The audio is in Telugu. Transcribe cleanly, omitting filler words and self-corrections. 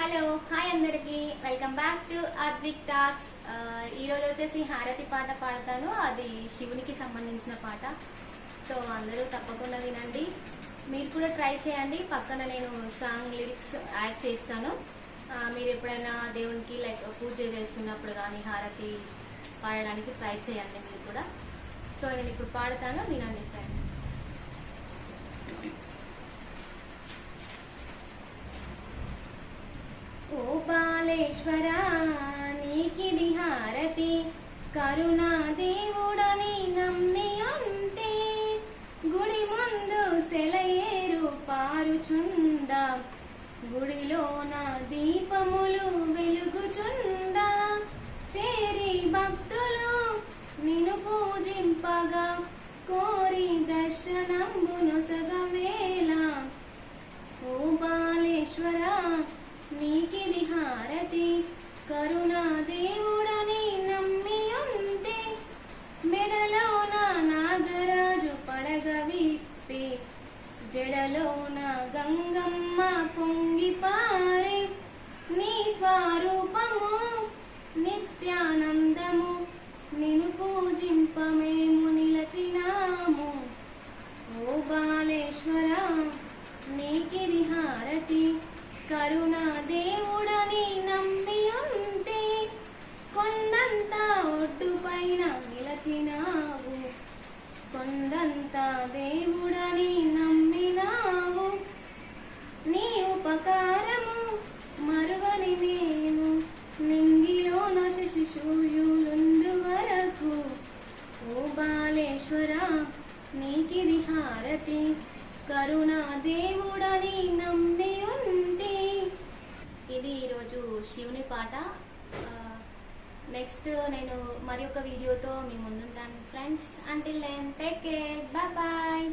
హలో హాయ్ అందరికి welcome back to Advik talks. ఈరోజు వచ్చేసి హారతి పాట పాడతాను. అది శివునికి సంబంధించిన పాట. సో అందరూ తప్పకుండా వినండి, మీరు కూడా ట్రై చేయండి. పక్కన నేను సాంగ్ లిరిక్స్ యాడ్ చేస్తాను. మీరు ఎప్పుడైనా దేవునికి లైక్ పూజ చేస్తున్నప్పుడు కానీ హారతి పాడడానికి ట్రై చేయండి మీరు కూడా. సో నేను ఇప్పుడు పాడతాను, వినండి ఫ్రెండ్స్. ఓ బాలేశ్వరా నీకిది హారతి, కరుణా దేవుడని నమ్మి ఉంటే గుడి ముందు సెలయేరు పారుచుండా, గుడిలోన దీపములు వెలుగుచుండా, చేరి భక్తులు నిన్ను పూజింపగా కోరి దర్శనంబునొసగవేళ. ఓ బాలేశ్వరా నీకిది హారతి, కరుణా దేవుడని నమ్మి ఉంటే మెడలోన నాగరాజు పడగ విప్పి, జడలోన గంగమ్మ పొంగి పారే, నీ స్వరూపము నిత్యానందము, నిన్ను పూజింప మేము నిలచినాము. ఓ బాలేశ్వరా నీకిది హారతి, కరుణా దేవుడని నమ్మి ఉంటే కొండంత ఒడ్డు పైన నిలచినావు, కొండంత దేవుడని నమ్మినావు. నీ ఉపకారము మరువని మేము నింగిలోన శిశువులుండు వరకు. ఓ బాలేశ్వరా నీకిది హారతి, కరుణా దేవుడని నమ్మి ఉంటే. ఇది ఈరోజు శివుని పాట. నెక్స్ట్ నేను మరి ఒక వీడియోతో మీ ముందుంటాను friends. Until then take care, bye bye.